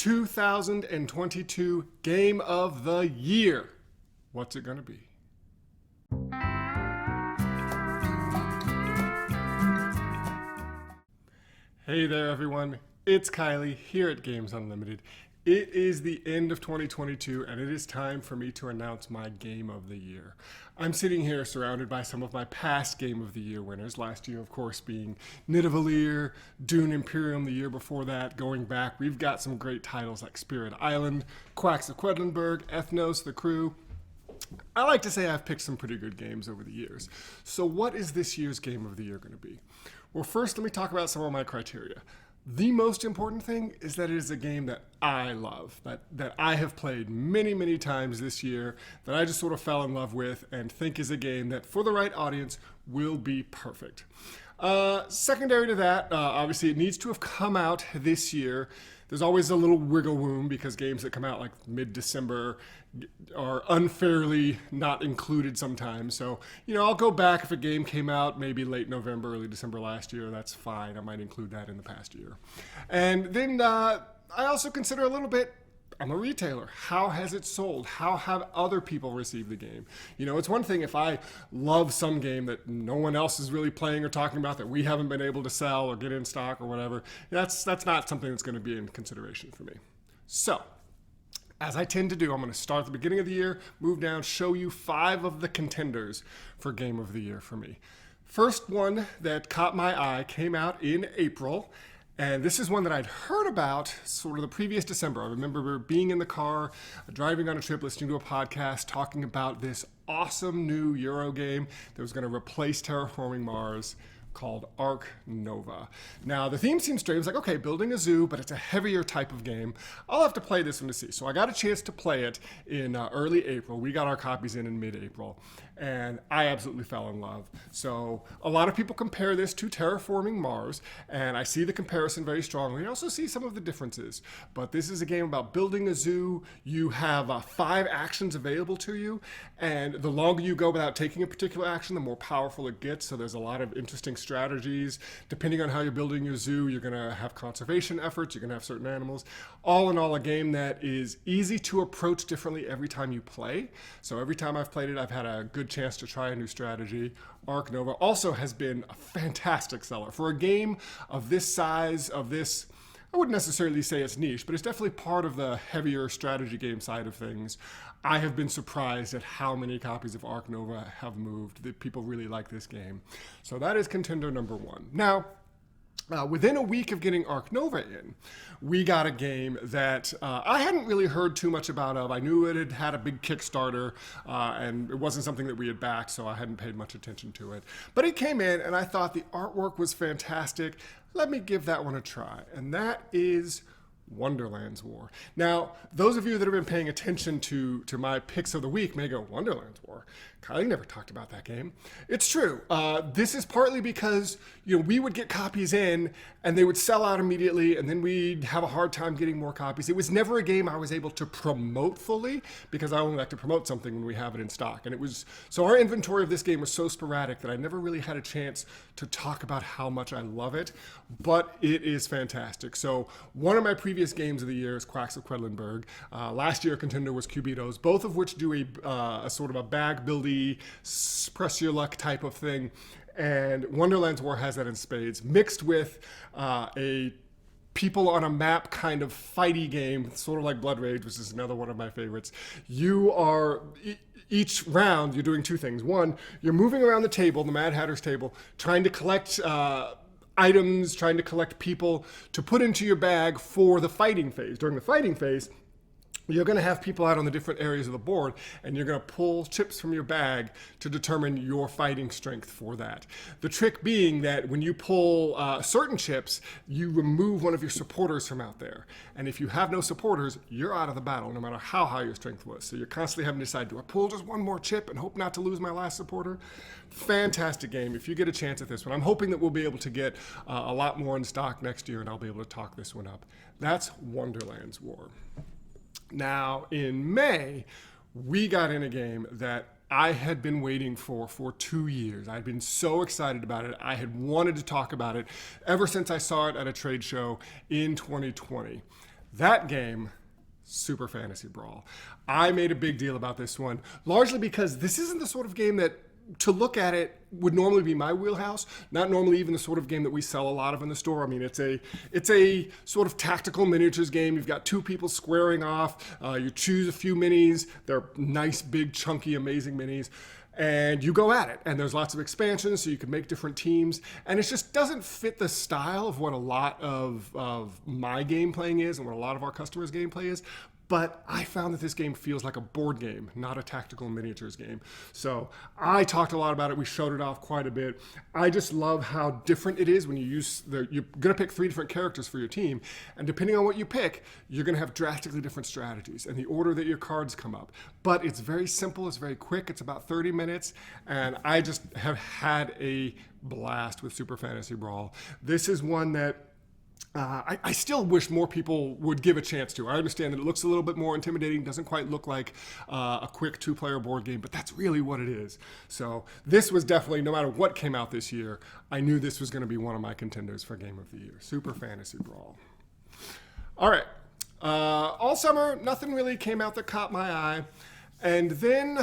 2022 Game of the Year. What's it going to be? Hey there, everyone. It's Kylie here at Games Unlimited. It is the end of 2022, and it is time for me to announce my Game of the Year. I'm sitting here surrounded by some of my past Game of the Year winners. Last year, of course, being Nidavellir, Dune Imperium the year before that. Going back, we've got some great titles like Spirit Island, Quacks of Quedlinburg, Ethnos, The Crew. I like to say I've picked some pretty good games over the years. So what is this year's Game of the Year going to be? Well, first, let me talk about some of my criteria. The most important thing is that it is a game that I love, that I have played many, many times this year, that I just sort of fell in love with and think is a game that, for the right audience, will be perfect. Secondary to that, obviously it needs to have come out this year. There's always a little wiggle room because games that come out like mid-December are unfairly not included sometimes. So, I'll go back if a game came out maybe late November, early December last year. That's fine. I might include that in the past year. And then I also consider a little bit, I'm a retailer. How has it sold? How have other people received the game? It's one thing if I love some game that no one else is really playing or talking about that we haven't been able to sell or get in stock or whatever. That's not something that's going to be in consideration for me. So, as I tend to do, I'm going to start at the beginning of the year, move down, show you 5 of the contenders for Game of the Year for me. First one that caught my eye came out in April. And this is one that I'd heard about sort of the previous December. I remember being in the car, driving on a trip, listening to a podcast, talking about this awesome new Euro game that was going to replace Terraforming Mars called Ark Nova. Now, the theme seems strange. It's like, okay, building a zoo, but it's a heavier type of game. I'll have to play this one to see. So I got a chance to play it in early April. We got our copies in mid-April, and I absolutely fell in love. So a lot of people compare this to Terraforming Mars, and I see the comparison very strongly. I also see some of the differences. But this is a game about building a zoo. You have 5 actions available to you, and the longer you go without taking a particular action, the more powerful it gets. So there's a lot of interesting strategies. Depending on how you're building your zoo, you're going to have conservation efforts, you're going to have certain animals. All in all, a game that is easy to approach differently every time you play. So every time I've played it, I've had a good chance to try a new strategy. Ark Nova also has been a fantastic seller. For a game of this size, of this, I wouldn't necessarily say it's niche, but it's definitely part of the heavier strategy game side of things. I have been surprised at how many copies of Ark Nova have moved, that people really like this game. So that is contender number 1. Now, within a week of getting Ark Nova in, we got a game that I hadn't really heard too much about of. I knew it had had a big Kickstarter, and it wasn't something that we had backed, so I hadn't paid much attention to it. But it came in, and I thought the artwork was fantastic. Let me give that one a try. And that is Wonderland's War. Now, those of you that have been paying attention to my picks of the week may go, Wonderland's War? Kylie never talked about that game. It's true. This is partly because we would get copies in and they would sell out immediately, and then we'd have a hard time getting more copies. It was never a game I was able to promote fully because I only like to promote something when we have it in stock. And so our inventory of this game was so sporadic that I never really had a chance to talk about how much I love it, but it is fantastic. So one of my previous games of the year is Quacks of Quedlinburg. Last year, contender was Cubitos, both of which do a sort of a bag buildy, press your luck type of thing. And Wonderland's War has that in spades, mixed with a people on a map kind of fighty game, sort of like Blood Rage, which is another one of my favorites. You are, each round, you're doing 2 things. One, you're moving around the table, the Mad Hatter's table, trying to collect items, trying to collect people to put into your bag for the fighting phase. During the fighting phase, you're going to have people out on the different areas of the board, and you're going to pull chips from your bag to determine your fighting strength for that. The trick being that when you pull certain chips, you remove one of your supporters from out there. And if you have no supporters, you're out of the battle, no matter how high your strength was. So you're constantly having to decide, do I pull just one more chip and hope not to lose my last supporter? Fantastic game. If you get a chance at this one, I'm hoping that we'll be able to get a lot more in stock next year, and I'll be able to talk this one up. That's Wonderland's War. Now, in May, we got in a game that I had been waiting for 2 years. I'd been so excited about it. I had wanted to talk about it ever since I saw it at a trade show in 2020. That game, Super Fantasy Brawl. I made a big deal about this one, largely because this isn't the sort of game that, to look at it, would normally be my wheelhouse. Not normally even the sort of game that we sell a lot of in the store. I mean, it's a sort of tactical miniatures game. You've got two people squaring off. You choose a few minis. They're nice, big, chunky, amazing minis. And you go at it. And there's lots of expansions, so you can make different teams. And it just doesn't fit the style of what a lot of my game playing is and what a lot of our customers' gameplay is. But I found that this game feels like a board game, not a tactical miniatures game. So I talked a lot about it. We showed it off quite a bit. I just love how different it is when you use you're going to pick 3 different characters for your team. And depending on what you pick, you're going to have drastically different strategies and the order that your cards come up. But it's very simple. It's very quick. It's about 30 minutes. And I just have had a blast with Super Fantasy Brawl. This is one that I still wish more people would give a chance to. I understand that it looks a little bit more intimidating, doesn't quite look like a quick 2-player board game, but that's really what it is. So this was definitely, no matter what came out this year, I knew this was going to be one of my contenders for Game of the Year. Super Fantasy Brawl. All right. All summer, nothing really came out that caught my eye. And then,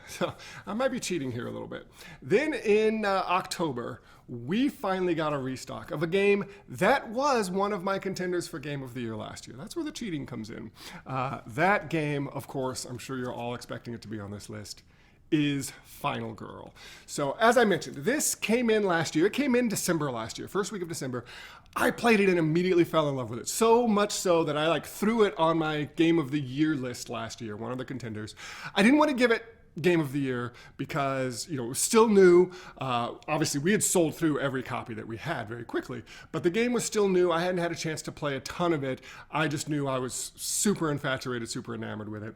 so I might be cheating here a little bit. Then in October, we finally got a restock of a game that was one of my contenders for Game of the Year last year. That's where the cheating comes in. That game, of course, I'm sure you're all expecting it to be on this list, is Final Girl. So as I mentioned, this came in last year. It came in December last year, first week of December. I played it and immediately fell in love with it. So much so that I threw it on my Game of the Year list last year, one of the contenders. I didn't want to give it Game of the Year because, it was still new. Obviously, we had sold through every copy that we had very quickly, but the game was still new. I hadn't had a chance to play a ton of it. I just knew I was super infatuated, super enamored with it.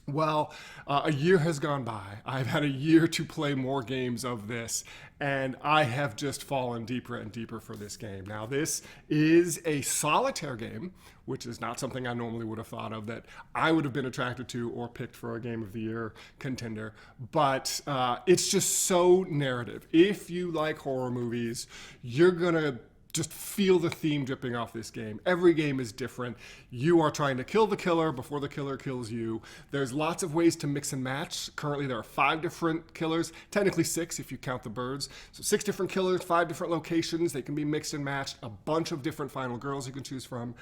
Well, a year has gone by. I've had a year to play more games of this, and I have just fallen deeper and deeper for this game. Now, this is a solitaire game, which is not something I normally would have thought of that I would have been attracted to or picked for a Game of the Year contender, but it's just so narrative. If you like horror movies, you're going to just feel the theme dripping off this game. Every game is different. You are trying to kill the killer before the killer kills you. There's lots of ways to mix and match. Currently, there are 5 different killers, technically 6 if you count the birds. So 6 different killers, 5 different locations. They can be mixed and matched. A bunch of different final girls you can choose from.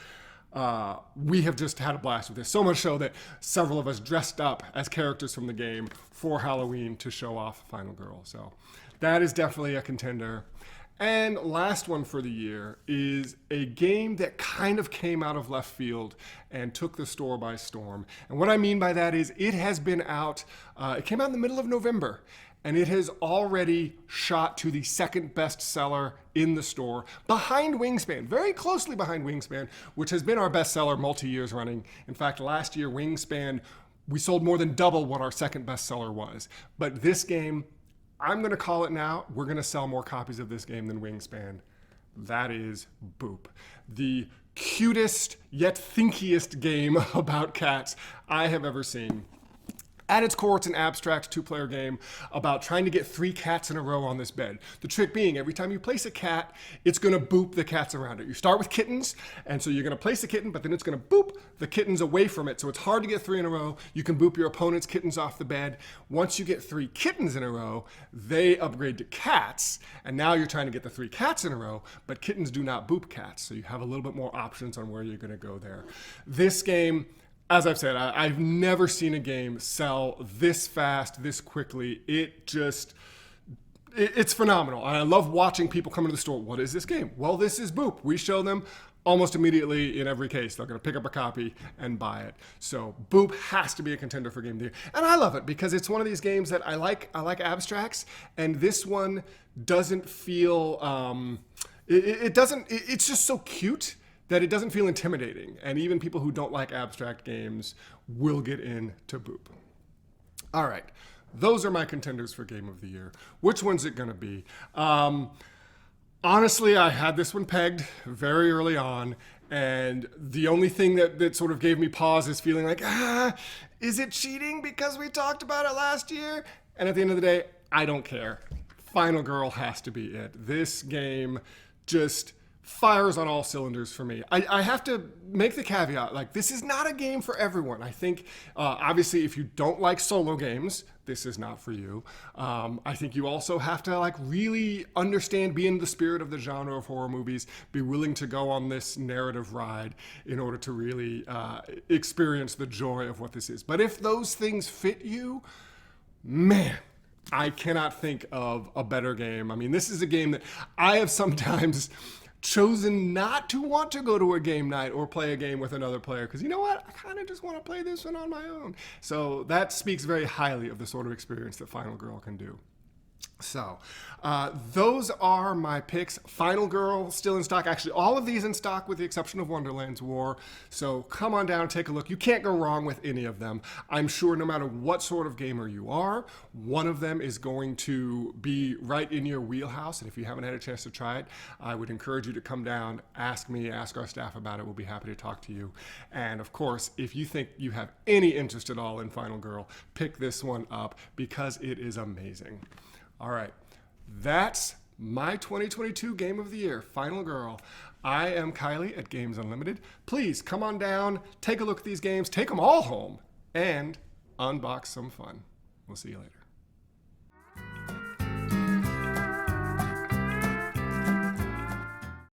We have just had a blast with this. So much so that several of us dressed up as characters from the game for Halloween to show off Final Girl. So that is definitely a contender. And last one for the year is a game that kind of came out of left field and took the store by storm. And what I mean by that is it has been out, it came out in the middle of November, and it has already shot to the second best seller in the store, behind Wingspan, very closely behind Wingspan, which has been our best seller multi-years running. In fact, last year, Wingspan, we sold more than double what our second best seller was. But this game, I'm going to call it now, we're going to sell more copies of this game than Wingspan. That is Boop. The cutest yet thinkiest game about cats I have ever seen. At its core, it's an abstract 2-player game about trying to get 3 cats in a row on this bed. The trick being, every time you place a cat, it's going to boop the cats around it. You start with kittens, and so you're going to place a kitten, but then it's going to boop the kittens away from it. So it's hard to get 3 in a row. You can boop your opponent's kittens off the bed. Once you get 3 kittens in a row, they upgrade to cats, and now you're trying to get the 3 cats in a row, but kittens do not boop cats, so you have a little bit more options on where you're going to go there. This game, as I've said, I've never seen a game sell this fast, this quickly. It's phenomenal. And I love watching people come into the store. What is this game? Well, this is Boop. We show them almost immediately in every case. They're going to pick up a copy and buy it. So Boop has to be a contender for Game of the Year. And I love it because it's one of these games that I like abstracts. And this one doesn't feel, it's just so cute that it doesn't feel intimidating. And even people who don't like abstract games will get into Boop. All right, those are my contenders for Game of the Year. Which one's it gonna be? Honestly, I had this one pegged very early on, and the only thing that sort of gave me pause is feeling like, is it cheating because we talked about it last year? And at the end of the day, I don't care. Final Girl has to be it. This game just fires on all cylinders for me. I have to make the caveat, like, this is not a game for everyone. I think, obviously, if you don't like solo games, this is not for you. I think you also have to, like, really understand, be in the spirit of the genre of horror movies, be willing to go on this narrative ride in order to really experience the joy of what this is. But if those things fit you, man, I cannot think of a better game. I mean, this is a game that I have sometimes chosen not to want to go to a game night or play a game with another player because, you know what, I kind of just want to play this one on my own. So that speaks very highly of the sort of experience that Final Girl can do. So those are my picks. Final Girl still in stock. Actually, all of these in stock with the exception of Wonderland's War. So come on down and take a look. You can't go wrong with any of them. I'm sure no matter what sort of gamer you are, one of them is going to be right in your wheelhouse. And if you haven't had a chance to try it, I would encourage you to come down, ask me, ask our staff about it. We'll be happy to talk to you. And of course, if you think you have any interest at all in Final Girl, pick this one up because it is amazing. All right, that's my 2022 Game of the Year, Final Girl. I am Kylie at Games Unlimited. Please come on down, take a look at these games, take them all home, and unbox some fun. We'll see you later.